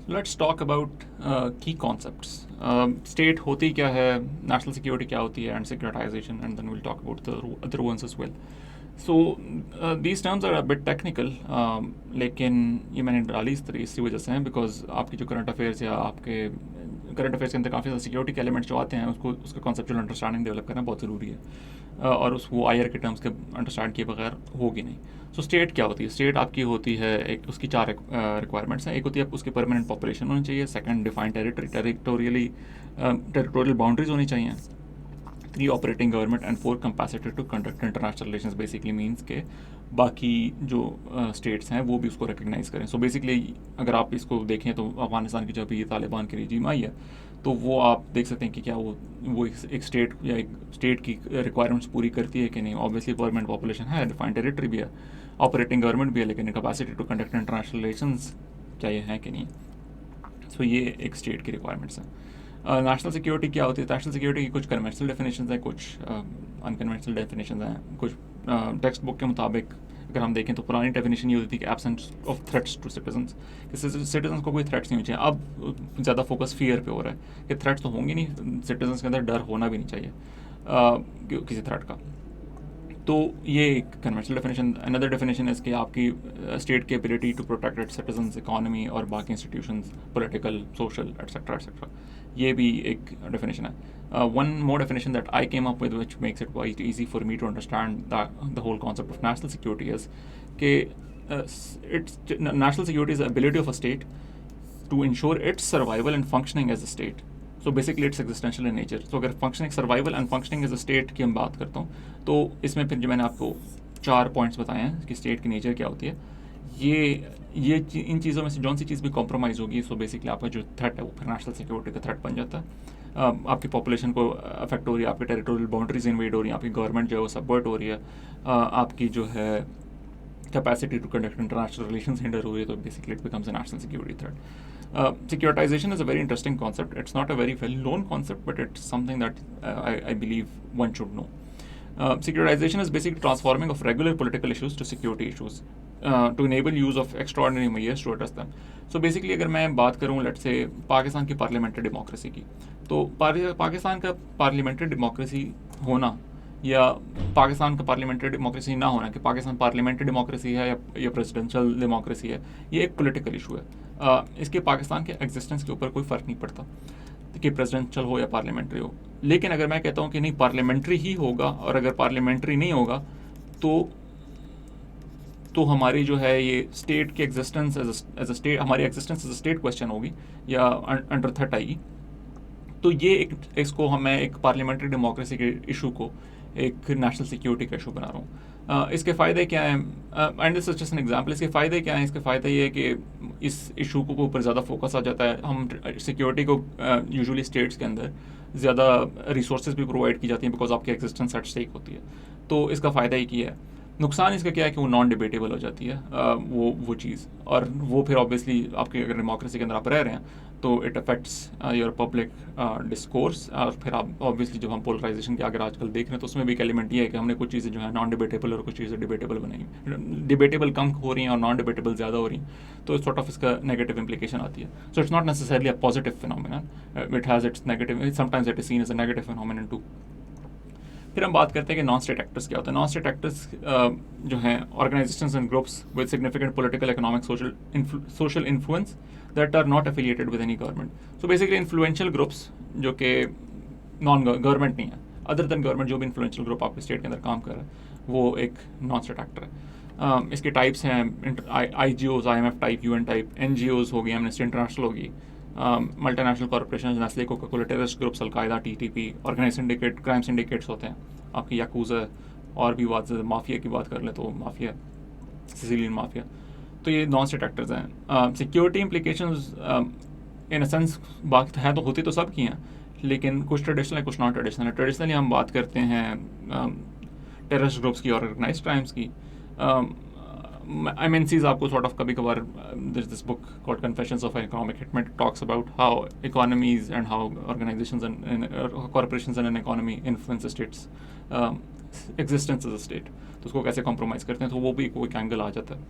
Let's talk about key concepts. State होती क्या है, नेशनल सिक्योरिटी क्या होती है, and securitisation, and then will talk about the other ones as well. So these terms are a bit technical, लेकिन ये मैंने डाली इसी वजह से हैं बिकॉज आपकी जो करंट अफेयर्स या आपके करंट अफेयर्स के अंदर काफ़ी सारे सिक्योरिटी के एलिमेंट्स जो आते हैं उसको उसका कॉन्सेप्चुअल अंडरस्टैंडिंग डेवलप करना बहुत ज़रूरी है. और उस वो आई आर के टर्म्स के अंडरस्टैंड किए बगैर होगी नहीं. सो स्टेट क्या होती है? स्टेट आपकी होती है, एक उसकी चार रिक्वायरमेंट्स हैं. एक होती है उसकी परमानेंट पॉपुलेशन होनी चाहिए. सेकंड, डिफाइंड टेरिटोरियल बाउंड्रीज होनी चाहिए. 3, operating government. And 4, capacity to conduct international relations. Basically means के बाकी जो स्टेट्स हैं वो भी उसको रिकग्नाइज करें. सो बेसिकली अगर आप इसको देखें तो अफगानिस्तान की जब ये तालिबान की रिजीम आई है तो वो आप देख सकते हैं कि क्या वो एक स्टेट या एक स्टेट की रिक्वायरमेंट्स पूरी करती है कि नहीं. ऑब्वियसली परमानेंट पॉपुलेशन है, डिफाइंड टेरिटरी भी है, ऑपरेटिंग गवर्नमेंट भी है, लेकिन capacity to conduct international relations क्या ये हैं कि नहीं. सो ये एक स्टेट की रिक्वायरमेंट्स हैं. नेशनल सिक्योरिटी क्या होती है? नेशनल सिक्योरिटी की कुछ कन्वेंशनल डेफिनेशंस हैं, कुछ अनकन्वेंशनल डेफिनेशंस हैं. कुछ टेक्स्ट बुक के मुताबिक अगर हम देखें तो पुरानी डेफिनेशन ये होती थी कि absence of threats to citizens, कि सिटीजन्स को कोई थ्रेट्स नहीं होनी चाहिए. अब ज़्यादा फोकस फियर पे हो रहा है कि थ्रेट्स तो होंगे नहीं, सिटीजन्स के अंदर डर होना भी नहीं चाहिए किसी थ्रेट का. तो ये एक कन्वेंशनल डेफिनेशन. अनदर डेफिनेशन है इसकी आपकी स्टेट की ability to protect its citizens, economy और बाकी institutions, political, social etcetera etcetera. ये भी एक डेफिनेशन है. One more definition that I came up with, which makes it quite easy for me to understand the whole concept of national security, is that national security is the ability of a state to ensure its survival and functioning as a state. So basically it's existential in nature. So अगर functioning, survival and functioning as a state की हम बात करता हूँ तो इसमें फिर जो मैंने आपको 4 पॉइंट्स बताए हैं कि स्टेट की नेचर क्या होती है, ये इन चीज़ों में से जौन सी चीज़ भी कॉम्प्रोमाइज़ होगी सो बेसिकली आपका जो थ्रेट है वो फिर नेशनल सिक्योरिटी का थ्रेट बन जाता है. आपकी पॉपुलेशन को अफेक्ट हो रही है, आपकी टेरिटोरियल बाउंड्रीज इन्वेड हो रही हैं, आपकी गवर्नमेंट जो है वो सबवर्ट हो रही है, आपकी जो है capacity to conduct international relations hinder हो रही है, तो basically it becomes a national security threat. Securitization is a very interesting concept. It's not a very well-known concept, but it's something that I believe one should know. Securitization is basically transforming of regular political issues to security issues to enable use of extraordinary measures to address them. So basically अगर मैं बात करूँ let's say Pakistan की parliamentary democracy की, तो पाकिस्तान का parliamentary democracy होना या पाकिस्तान का पार्लियामेंट्री डेमोक्रेसी ना होना, कि पाकिस्तान पार्लियामेंट्री डेमोक्रेसी है या प्रेसिडेंशियल डेमोक्रेसी है, ये एक पॉलिटिकल इशू है. इसके पाकिस्तान के एग्जिस्टेंस के ऊपर कोई फ़र्क नहीं पड़ता कि प्रेसिडेंशियल हो या पार्लियामेंट्री हो. लेकिन अगर मैं कहता हूँ कि नहीं पार्लियामेंट्री ही होगा, और अगर पार्लियामेंट्री नहीं होगा तो हमारी जो है ये स्टेट की एग्जिस्टेंस एज अ स्टेट, हमारी existence as a state question होगी या अंडर थ्रेट आएगी. तो ये इसको मैं एक पार्लियामेंट्री डेमोक्रेसी के इशू को एक नेशनल सिक्योरिटी का इशू बना रहा हूँ. इसके फ़ायदे क्या हैं? And this is just an example. इसके फ़ायदे क्या हैं? इसके फ़ायदे ये है कि इस इशू को ऊपर ज़्यादा फोकस आ जाता है. हम सिक्योरिटी को यूजुअली स्टेट्स के अंदर ज़्यादा रिसोर्सेज भी प्रोवाइड की जाती हैं बिकॉज आपकी एग्जिस्टेंस एट स्टेक होती है. तो इसका फ़ायदा ही किया है. नुकसान इसका क्या है कि वो नॉन डिबेटेबल हो जाती है वो चीज़, और वो फिर ऑब्वियसली आपके अगर डेमोक्रेसी के अंदर आप रह रहे हैं तो it affects your public discourse. और फिर आप ऑब्वियसली जब हम पोलराइजेशन के अगर आजकल देख रहे हैं तो उसमें भी एक एलिमेंट ये है कि हमने कुछ चीज़ें जो है नॉन डिबेटेबल और कुछ चीज़ें डिबेटेबल बनाई. डिबेटेबल कम हो रही हैं और नॉन डिबेटेबल ज़्यादा हो रही हैं, तो सॉर्ट ऑफ इसका नेगेटिव इंप्लीकेशन आती है. So it's not necessarily a positive phenomenon, it has its negative, sometimes it is seen as a negative phenomenon too. फिर हम बात करते हैं कि नॉन स्टेट एक्टर्स क्या होते हैं. नॉन स्टेट एक्टर्स जो हैं organisations and groups with significant political, economic, social influence that are not affiliated with any government. So basically influential groups जो कि नॉन गवर्नमेंट नहीं है, अदर देन गवर्नमेंट जो भी इन्फ्लुएंशियल ग्रुप आपके स्टेट के अंदर काम कर रहा है वो एक नॉन स्टेट एक्टर है. इसके टाइप्स हैं IGOs, IMF type, UN type, NGOs होगी, एमनेस्टी इंटरनेशनल होगी, multinational corporation, Nestle, Coca Cola, terrorist groups, al Qaeda, TTP, organise syndicate, crime syndicates होते हैं आपकी, याकूज़ा, और भी बात माफिया की बात कर ले तो माफिया, सिसिलियन माफिया. तो ये नॉन स्टेट एक्टर्स हैं. Security implications in a sense बात है तो होती तो सब की हैं, लेकिन कुछ ट्रेडिशनल है कुछ नॉन ट्रेडिशनल है. ट्रेडिशनली हम बात करते हैं टेररिस्ट ग्रुप्स की और ऑर्गेनाइज क्राइम्स की. MNCs आपको सॉर्ट ऑफ कभी कभार this book called confessions of economic hitman talks about how economies and how organisations and corporations and an economy influence states existence as a state. तो उसको कैसे compromise करते हैं, तो वो भी कोई एंगल आ जाता है.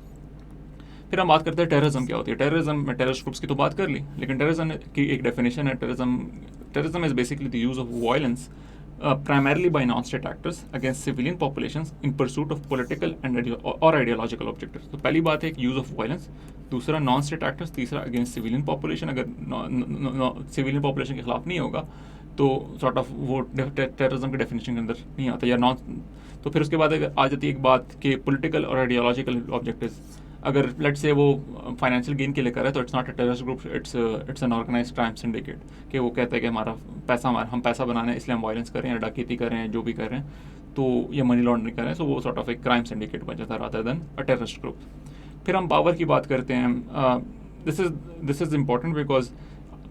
फिर हम बात करते हैं टेररिज्म क्या होती है। टेररिज्म में टेररिस्ट ग्रुप्स की तो बात कर ली, लेकिन टेररिज्म की एक डेफिनेशन है। Terrorism is basically the use of violence primarily by non-state actors against civilian populations in pursuit of political and or ideological objectives। तो पहली बात है यूज ऑफ वायलेंस, दूसरा नॉन स्टेट एक्टर्स, तीसरा अगेंस्ट सिविलियन पॉपुलेशन। अगर civilian population के खिलाफ नहीं होगा तो सॉर्ट ऑफ वो टेररिज्म के डेफिनेशन के अंदर नहीं आता या नॉन। तो फिर उसके बाद आ जाती है एक बात कि पॉलिटिकल और आइडियोलॉजिकल ऑब्जेक्टिव्स। अगर लेट्स से वो फाइनेंशियल गेन के लिए कर रहा है तो it's not a terrorist group, it's an organised crime syndicate. कि वो कहते हैं कि हम पैसा बनाना है इसलिए हम वायलेंस कर रहे हैं, डकैती कर रहे हैं, जो भी कर रहे हैं, तो ये मनी लॉन्ड्रिंग कर रहे हैं। सो वो सॉर्ट ऑफ एक क्राइम सिंडिकेट बन जाता है रादर देन अ टेररिस्ट ग्रुप। फिर हम पावर की बात करते हैं। This is important because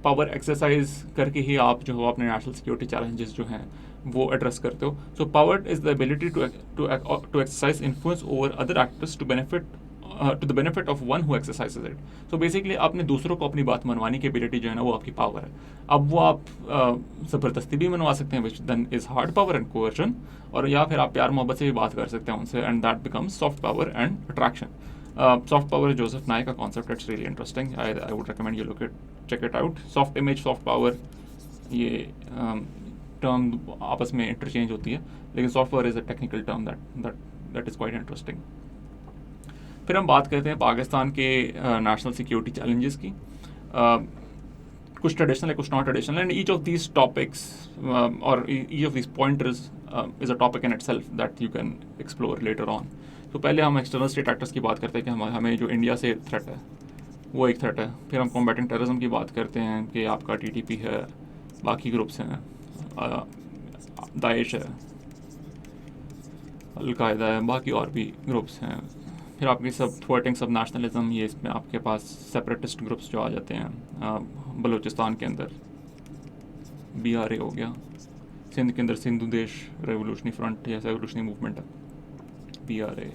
power exercise करके ही आप जो हो अपने नेशनल सिक्योरिटी चैलेंजेस जो हैं वो एड्रेस करते हो। So power is the ability to exercise influence over other actors to the benefit of one who exercises it. So basically आपने दूसरों को अपनी बात मनवाने की एबिलिटी जो है ना वो आपकी पावर है। अब वो आप ज़बरदस्ती भी मनवा सकते हैं, which then is hard power and coercion, और या फिर आप प्यार मोहब्बत से भी बात कर सकते हैं उनसे, and that becomes soft power and attraction. Soft power Joseph Nye का concept, it's really interesting, I would recommend you check it out. Soft image, soft power, ये टर्म आपस में इंटरचेंज होती है, लेकिन soft power is a technical term that is quite interesting. फिर हम बात करते हैं पाकिस्तान के नेशनल सिक्योरिटी चैलेंजेस की। कुछ ट्रेडिशनल है, कुछ non traditional, and each of these topics और each of these pointers is a topic in itself that you can explore later on. तो पहले हम एक्सटर्नल स्टेट एक्टर्स की बात करते हैं कि हमें जो इंडिया से थ्रेट है वो एक थ्रेट है। फिर हम कॉम्बैटिंग टेररिज्म की बात करते हैं कि आपका TTP है, बाकी ग्रुप्स हैं, दाइश है, अलकायदा है, बाकी और भी ग्रुप्स हैं। फिर आपकी सब थ्वर्टिंग सब नेशनलिज्म, ये इसमें आपके पास सेपरेटिस्ट ग्रुप्स जो आ जाते हैं। बलूचिस्तान के अंदर BRA हो गया, सिंध के अंदर सिंधु देश रेवोल्यूशनरी फ्रंट या रेवोल्यूशनरी मूवमेंट है, BRA।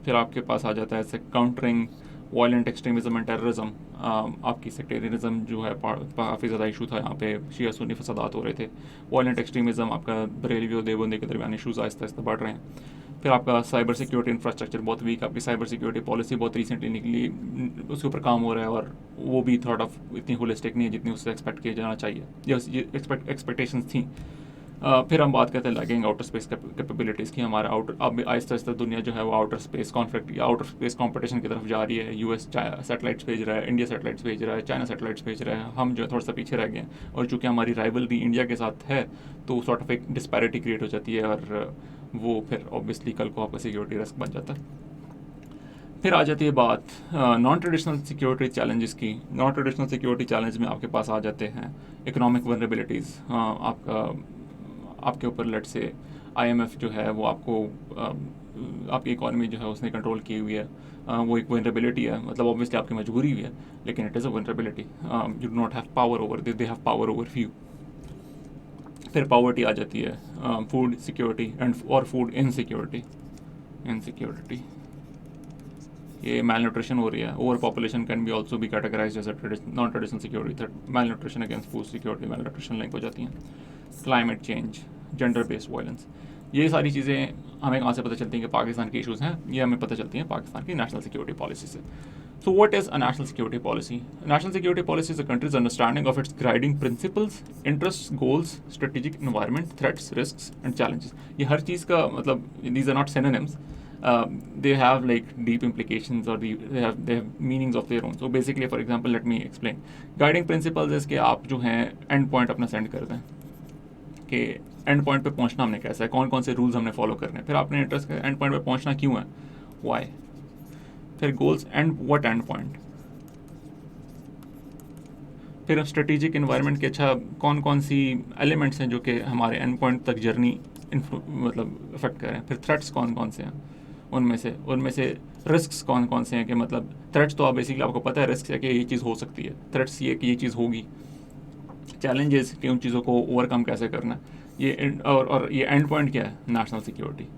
फिर आपके पास आ जाता है ऐसे countering violent extremism and terrorism. आपकी सेक्टेरियनिज्म जो है काफ़ी ज़्यादा इशू था, यहाँ पे शिया सुन्नी फसादात हो रहे थे। वायलेंट एक्सट्रीमिज्म, आपका बरेलवी और देवबंदी के दरमियान इशूज़ आहिस्ता आहिस्ता बढ़ रहे हैं। फिर आपका साइबर सिक्योरिटी इंफ्रास्ट्रक्चर बहुत वीक, आपकी साइबर सिक्योरिटी पॉलिसी बहुत रिसेंटली निकली, उसके ऊपर काम हो रहा है, और वो भी थोड़ा इतनी होलिस्टिक नहीं है जितनी उससे एक्सपेक्ट किया जाना चाहिए, या एक्सपेक्टेशंस थी। फिर हम बात करते हैं लैगिंग आउटर स्पेस कैपेबिलिटीज़ की। हमारा आउटर अब आहिस्ता आहिस्ता दुनिया जो है वो आउटर स्पेस कॉन्फ्लिक्ट या आउटर स्पेस कंपटीशन की तरफ जा रही है। US सैटेलाइट्स भेज रहा है, इंडिया सैटेलाइट्स भेज रहा है, चाइना सैटेलाइट्स भेज रहा है, हम जो है थोड़ा सा पीछे रह गए हैं। और चूँकि हमारी राइवलरी इंडिया के साथ है तो सॉर्ट ऑफ एक डिस्पैरिटी क्रिएट हो जाती है, और वो फिर ऑब्वियसली कल को आपका सिक्योरिटी रिस्क बन जाता है। फिर आ जाती है बात नॉन ट्रेडिशनल सिक्योरिटी चैलेंजेस की। नॉन ट्रेडिशनल सिक्योरिटी चैलेंज में आपके पास आ जाते हैं इकोनॉमिक वनरेबिलिटीज़। आपके ऊपर लेट से IMF जो है वो आपकी इकॉनमी जो है उसने कंट्रोल की हुई है। वो एक वनरेबिलिटी है, मतलब ऑब्वियसली आपकी मजबूरी हुई है, लेकिन it is a vulnerability. You do not have power over this, they have power over you. फिर पॉवर्टी आ जाती है, फूड सिक्योरिटी और फूड इनसिक्योरिटी। ये मैल न्यूट्रिशन हो रही है। Overpopulation can be also be categorise as non traditional security threat. Malnutrition against food security, malnutrition link हो जाती हैं। Climate change, gender based violence, ये सारी चीज़ें हमें कहाँ से पता चलती हैं कि पाकिस्तान के इशूज़ हैं, ये हमें पता चलती हैं पाकिस्तान की नेशनल सिक्योरिटी पॉलिसी से। So what is a national security policy? A national security policy is a country's understanding of its guiding principles, interests, goals, strategic environment, threats, risks and challenges. ये हर चीज़ का मतलब, these are not synonyms. They have like deep implications, or they have meanings of their own. So basically, for example, let me explain. Guiding principles is कि आप जो हैं end point अपना send कर दें कि end point पे पहुंचना हमने कैसा है, कौन कौन से rules हमने follow करने हैं। फिर आपने इंटरेस्ट का end point पे पहुंचना क्यों है, why. फिर goals and what and point. फिर स्ट्रेटेजिक इन्वायरमेंट के अच्छा कौन कौन सी एलिमेंट्स हैं जो कि हमारे एंड पॉइंट तक जर्नी मतलब अफेक्ट कर रहे हैं। फिर थ्रेट्स कौन कौन से हैं, उनमें से रिस्क्स कौन कौन से हैं कि मतलब थ्रेट्स तो आप बेसिकली आपको पता है, रिस्क है कि ये चीज़ हो सकती है, थ्रेट्स ये कि ये चीज़ होगी, चैलेंजेस कि उन चीज़ों को ओवरकम कैसे करना है, ये और ये एंड पॉइंट क्या है, national security.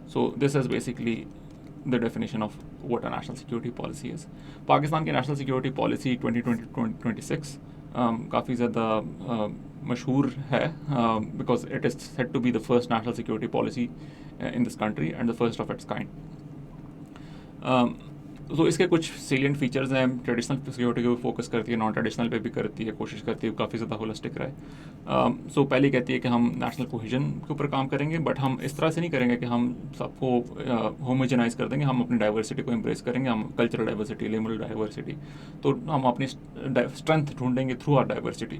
So this is basically the definition of what a national security policy is. Pakistan की national security policy 2020-2026 काफ़ी ज़्यादा मशहूर है because it is said to be the first national security policy in this country and the first of its kind. तो इसके कुछ salient features हैं। Traditional security को फोकस करती है, नॉन ट्रेडिशनल पे भी करती है, कोशिश करती है काफ़ी ज़्यादा होलिस्टिक रहे। सो पहली कहती है कि हम नेशनल कोहेजन के ऊपर काम करेंगे, बट हम इस तरह से नहीं करेंगे कि हम सबको होमोजेनाइज कर देंगे। हम अपनी डाइवर्सिटी को एम्ब्रेस करेंगे, हम कल्चरल डाइवर्सिटी, लिंगुअल डाइवर्सिटी, तो हम अपनी स्ट्रेंथ ढूंढेंगे थ्रू आर डाइवर्सिटी।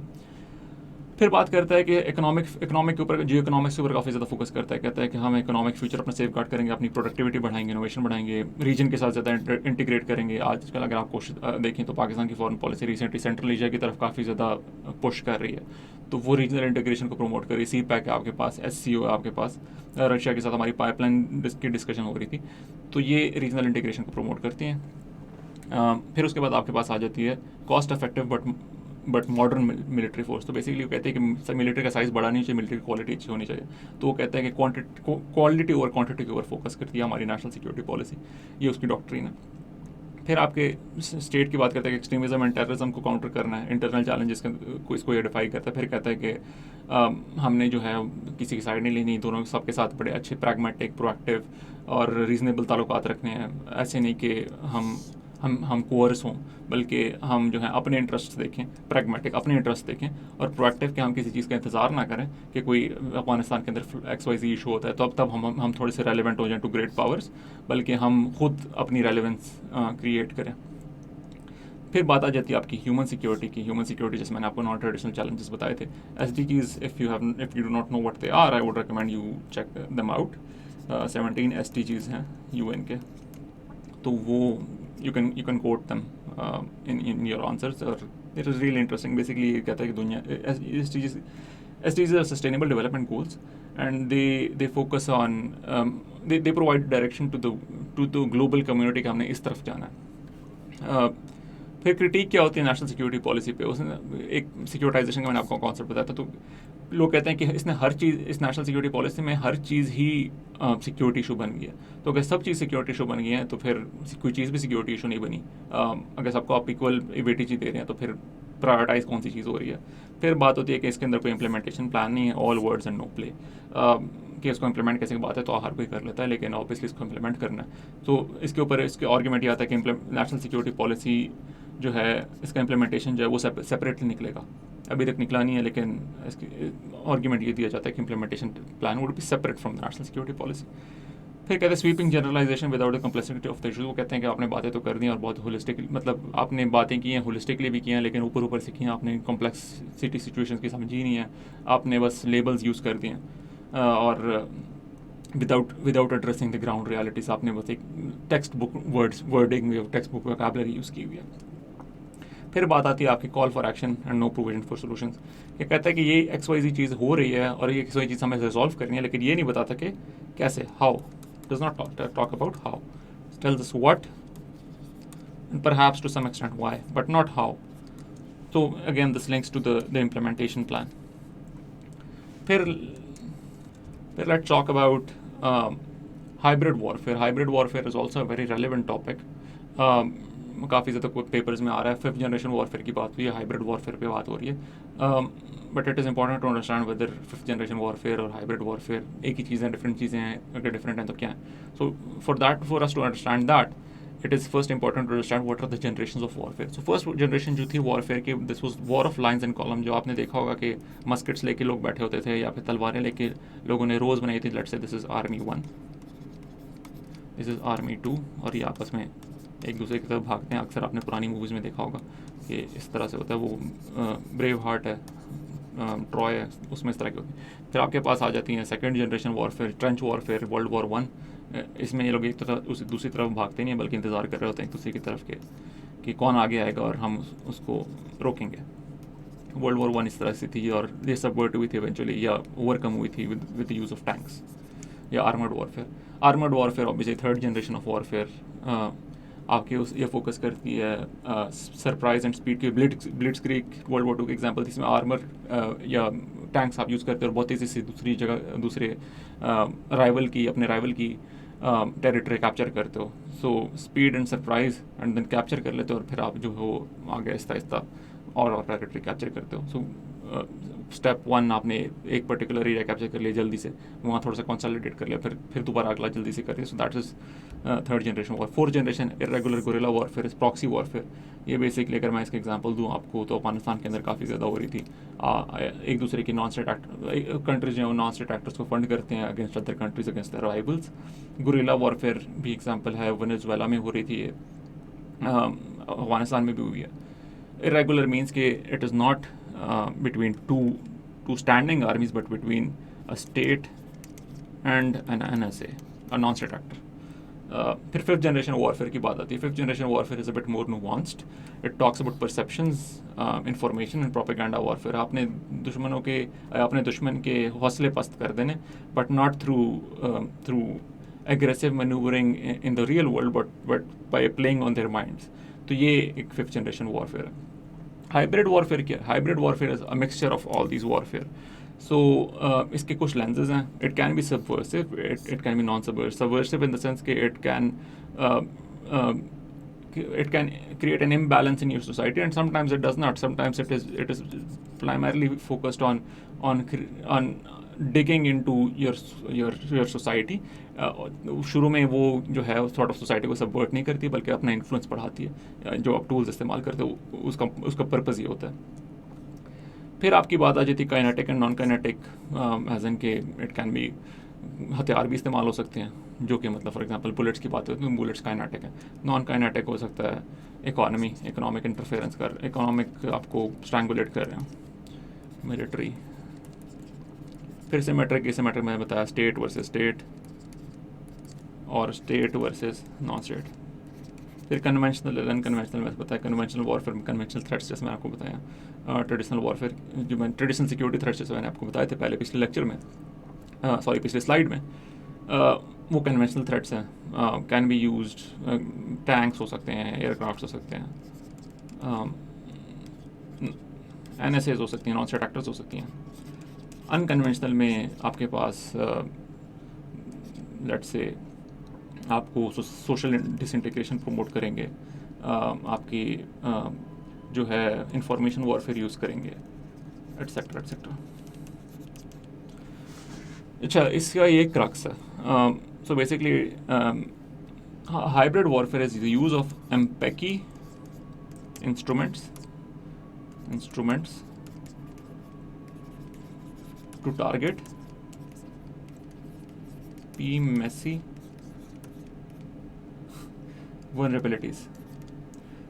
फिर बात करता है कि इकोनॉमिक के ऊपर, जियो इकोनॉमिक्स के ऊपर काफ़ी ज़्यादा फोकस करता है। कहता है कि हम इकोनॉमिक फ्यूचर अपना सेफ गार्ड करेंगे, अपनी प्रोडक्टिविटी बढ़ाएंगे, इनोवेशन बढ़ाएंगे, रीजन के साथ ज़्यादा इंटीग्रेट करेंगे। आजकल अगर आप देखें तो पाकिस्तान की foreign policy recently central Asia की तरफ काफ़ी ज़्यादा पुश कर रही है, तो वो रीजनल इंटीग्रेशन को प्रमोट कर रही है। सी पैक है आपके पास, SCO है आपके पास, रशिया के साथ हमारी पाइपलाइन की डिस्कशन हो रही थी, तो ये रीजनल इंटीग्रेशन को प्रमोट करती हैं। फिर उसके बाद आपके पास आ जाती है cost effective but modern military force. तो बेसिकली वो कहते हैं कि मिलिट्री का साइज़ बढ़ानी चाहिए, मिलिट्री की क्वालिटी अच्छी होनी चाहिए। तो वो कहते हैं कि क्वालिटी ओवर क्वांटिटी के ऊपर फोकस करती है हमारी नेशनल सिक्योरिटी पॉलिसी, ये उसकी डॉक्ट्रिन है। फिर आपके स्टेट की बात करते हैं कि एक्सट्रीमिज्म एंड टेररिज्म को काउंटर करना है, इंटरनल चैलेंजेस को इसको आइडेंटिफाई करता है। फिर कहता है कि हमने जो है किसी की साइड नहीं लेनी, दोनों सबके साथ बड़े अच्छे प्रैग्मेटिक, प्रोएक्टिव और रीजनेबल ताल्लुकात रखने हैं। ऐसे नहीं कि हम कोर्स हों, बल्कि हम जो है अपने इंटरेस्ट देखें, प्रैग्मेटिक अपने इंटरेस्ट देखें, और प्रोएक्टिव कि हम किसी चीज़ का इंतज़ार ना करें कि कोई अफगानिस्तान के अंदर XYZ इशू होता है तो तब हम थोड़े से रेलिवेंट हो जाएं टू ग्रेट पावर्स, बल्कि हम खुद अपनी रेलिवेंस क्रिएट करें। फिर बात आ जाती है आपकी ह्यूमन सिक्योरिटी की। ह्यूमन सिक्योरिटी जैसे मैंने आपको नॉन ट्रेडिशनल चैलेंजेस बताए थे, SDGs, if you do not know what they are, I would recommend you check them out. 17 SDGs हैं UN के, तो वो you can quote them in your answers, और it is really interesting. Basically ये कहता है कि दुनिया SDGs are sustainable development goals, and they focus on they provide direction to the global community कि हमने इस तरफ जाना है। फिर क्रिटिक क्या होती है नेशनल सिक्योरिटी पॉलिसी पे, उसने एक सिक्योरिटाइजेशन का मैंने आपको कॉन्सेप्ट बताया था। तो लोग कहते हैं कि इसने हर चीज़, इस नेशनल सिक्योरिटी पॉलिसी में हर चीज़ ही सिक्योरिटी इशू बन गई है। तो अगर सब चीज़ सिक्योरिटी इशू बन गई है तो फिर कोई चीज़ भी सिक्योरिटी इशू नहीं बनी। अगर सबको आप इक्वल वेटेज दे रहे हैं तो फिर प्रायोरिटाइज कौन सी चीज़ हो रही है। फिर बात होती है कि इसके अंदर कोई इंप्लीमेंटेशन प्लान नहीं है, all words and no play, कि इसको इंप्लीमेंट कैसे की बात है तो हर कोई कर लेता है, लेकिन ऑब्वियसली इसको इंप्लीमेंट करना है। तो इसके ऊपर इसके आर्ग्यूमेंट ये आता है कि नेशनल सिक्योरिटी पॉलिसी जो है, इसका इम्प्लीमेंटेशन जो है वो सेपरेटली निकलेगा। अभी तक निकला नहीं है, लेकिन इसकी आर्ग्यूमेंट ये दिया जाता है कि implementation plan would be separate from the national security policy. फिर कहते हैं sweeping generalisation without the complexity of the issue. वो कहते हैं कि आपने बातें तो कर दी और बहुत होलिस्टिक, मतलब आपने बातें की हैं, होलिस्टिकली भी की हैं, लेकिन ऊपर ऊपर से की हैं, आपने कॉम्प्लेक्सिटी सिचुएशंस की समझी नहीं है, आपने बस लेबल्स यूज़ कर दिए हैं, और without addressing the ground realities आपने बस एक text book wording, text book vocabulary use की हुई है। फिर बात आती है आपकी call for action and no provision for solutions. ये कहता है कि ये XYZ चीज़ हो रही है और ये XYZ चीज़ हमें रिजॉल्व करनी है, लेकिन ये नहीं बताता कि कैसे, how, does not talk about how, tells us what and perhaps to some extent why, but not how. तो again this links to the implementation plan. फिर let's talk about hybrid warfare. Hybrid warfare is also a very relevant topic. काफ़ी ज़्यादा papers में आ रहा है। 5th generation warfare की बात हुई है, हाइब्रिड वॉरफेयर पे बात हो रही है। But it is important to understand whether 5th generation warfare और हाइब्रिड वॉरफेयर एक ही चीज़ है, डिफरेंट चीज़ें हैं, अगर डिफरेंट हैं तो क्या है। So for us to understand that, it is first important to understand what are the generation of warfare. So first generation जो थी वॉरफेयर की, this was war of lines and column. जो आपने देखा होगा कि मस्किट्स लेके लोग बैठे होते थे या फिर तलवारें लेके लोगों ने रोज़ बनाई थी। Let's say this is army 1, this is army 2, और ये आपस में एक दूसरे की तरफ भागते हैं। अक्सर आपने पुरानी मूवीज़ में देखा होगा कि इस तरह से होता है। वो ब्रेव हार्ट है, ट्रॉय है, उसमें इस तरह की होती है। फिर आपके पास आ जाती हैं 2nd generation warfare, trench warfare, world war 1। इसमें ये लोग एक तरफ दूसरी तरफ भागते नहीं हैं, बल्कि इंतज़ार कर रहे होते हैं एक दूसरे की तरफ के कि कौन आगे आएगा और हम उसको रोकेंगे। वर्ल्ड वॉर 1 इस तरह से थी, और ये सबवर्ट हुई थी इवेंचुअली, या ओवरकम हुई थी with the use of tanks या armoured warfare. Armoured warfare obviously 3rd generation of warfare आपके ये फोकस करती है सरप्राइज एंड स्पीड की। ब्लिट्जक्रीग वर्ल्ड वॉर 2 के एग्जांपल थी, इसमें आर्मर या टैंक्स आप यूज़ करते हो और बहुत तेज़ी से दूसरे अपने राइवल की टेरिटरी कैप्चर करते हो। So speed and surprise and then capture कर लेते हो, और फिर आप जो हो आगे आहिस्ता आहिस्ता और टेरिटरी कैप्चर करते हो। सो स्टेप 1 आपने एक पर्टिकुलर एरिया कैप्चर कर लिया जल्दी से, वहाँ थोड़ा सा कंसोलिडेट कर लिया, फिर दोबारा अगला जल्दी से कर लिया. So that is third generation war. Fourth generation irregular guerrilla warfare is proxy warfare. ये बेसिकली अगर मैं इसका एग्जांपल दूँ आपको, तो अफगानिस्तान के अंदर काफ़ी ज़्यादा हो रही थी. एक दूसरे की नॉन स्टेट कंट्रीज जो है वो नॉन स्टेट एक्टर्स को फंड करते हैं against other countries, against the rivals. Guerrilla warfare भी एग्जाम्पल है, वेनेजुएला में हो रही थी, अफगानिस्तान में भी हुई है. Irregular means कि it is not between two standing armies, but between a state and an NSA, a non-state actor. फिर फिफ्थ जनरेशन वॉरफेयर की बात आती है. Fifth generation warfare is a bit more nuanced. It talks about perceptions, information and propaganda warfare. आपने अपने दुश्मन के हौसले पस्त कर देने, but not through aggressive manoeuvring in the real world, but by playing on their minds. तो ये एक फिफ्थ जनरेशन वॉरफेयर है. हाइब्रिड वॉरफेयर क्या है? Hybrid warfare is a mixture of all these warfare. सो इसके कुछ लेंसेज हैं. It can be subversive, it can be non subversive. Subversive in the sense कि it can create an imbalance in your society, and sometimes it does not. Sometimes it is primarily focused on digging into your society. शुरू में वो जो है sort of society को subvert नहीं करती, बल्कि अपना इन्फ्लुएंस बढ़ाती है. जो आप टूल्स इस्तेमाल करते हो उसका पर्पज़ ये होता है. फिर आपकी बात आ जाती है kinetic and non kinetic, as an के इट कैन बी हथियार भी इस्तेमाल हो सकते हैं, जो कि मतलब फॉर एग्जांपल बुलेट्स की बात होती है, बुलेट्स काइनेटिक है. नॉन काइनेटिक हो सकता है इकोनॉमिक इंटरफेरेंस कर, इकोनॉमिक आपको स्ट्रैंगुलेट कर रहे हैं. मिलिट्री. फिर सिमेट्रिक मैंने बताया, स्टेट वर्सेस स्टेट और स्टेट वर्सेस नॉन स्टेट. फिर कन्वेंशनल अनकन्वेंशनल मैंने बताया. कन्वेंशनल वॉरफेयर में कन्वेंशनल थ्रेट्स जैसे मैंने आपको बताया. ट्रेडिशनल वॉरफेयर जो मैंने ट्रेडिशनल सिक्योरिटी थ्रेट्स जैसे मैंने आपको बताए थे पहले पिछले लेक्चर में, पिछले स्लाइड में, वो कन्वेंशनल थ्रेट्स हैं. कैन बी यूज्ड, टैंक्स हो सकते हैं, एयरक्राफ्ट हो सकते हैं, NSAs हो सकती हैं, नॉन स्टेट एक्टर्स हो सकती हैं. अनकन्वेंशनल में आपके पास लेट्स से आपको सोशल डिसइंटीग्रेशन प्रमोट करेंगे, आपकी जो है इंफॉर्मेशन वॉरफेयर यूज़ करेंगे, एटसेट्रा एटसेट्रा. अच्छा, इसका ये क्रक्स है. So basically hybrid warfare is the use of एम्पेकी instruments to target PMSI vulnerabilities.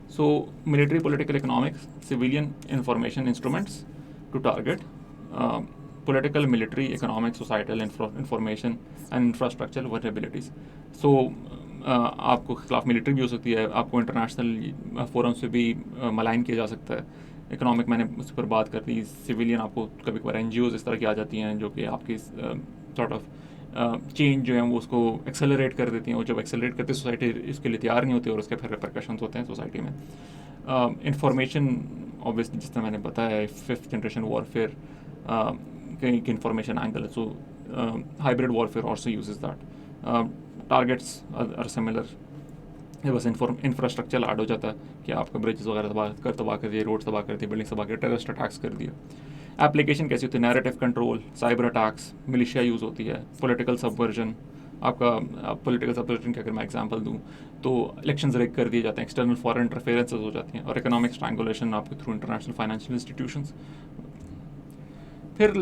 So military, political, economic, civilian information instruments to target political, military, economic, societal information and infrastructural vulnerabilities. So आपको खिलाफ military भी हो सकती है, आपको international forum से भी मलाइन किया जा सकता है. इकोनॉमिक मैंने उस पर बात कर दी. सिविलियन आपको कभी कभार NGOs इस तरह की आ जाती हैं जो कि आपकी सॉर्ट ऑफ चेंज जो है वो उसको एक्सेलरेट कर देती हैं, और जब एक्सेलरेट करती है सोसाइटी इसके लिए तैयार नहीं होती, और उसके फिर रिपरकशंस होते हैं सोसाइटी में. इंफॉर्मेशन ऑब्वियसली जिस तरह मैंने बताया, फिफ्थ जनरेशन वॉरफेयर की इंफॉर्मेशन एंगल है. So hybrid warfare also uses that. Targets are similar, बस इंफ्रास्ट्रक्चर ऐड हो जाता है कि आपका ब्रिजेस वगैरह तबाह कर दिए, रोड तबाह कर दिए, बिल्डिंग तबाह कर, टेररिस्ट अटैक्स कर दिए. एप्लीकेशन कैसी होती है? Narrative control, cyber attacks, militia use होती है, पॉलिटिकल सबवर्जन. पॉलिटिकल सबवर्जन की अगर मैं एग्जांपल दूं तो इलेक्शंस रेक कर दिए जाते हैं, एक्सटर्नल फॉरेन इंटरफेरेंसेस हो जाती हैं, और इकोनॉमिक स्ट्रैंगुलेशन आपके थ्रू इंटरनेशनल फाइनेंशियल इंस्टीट्यूशंस. फिर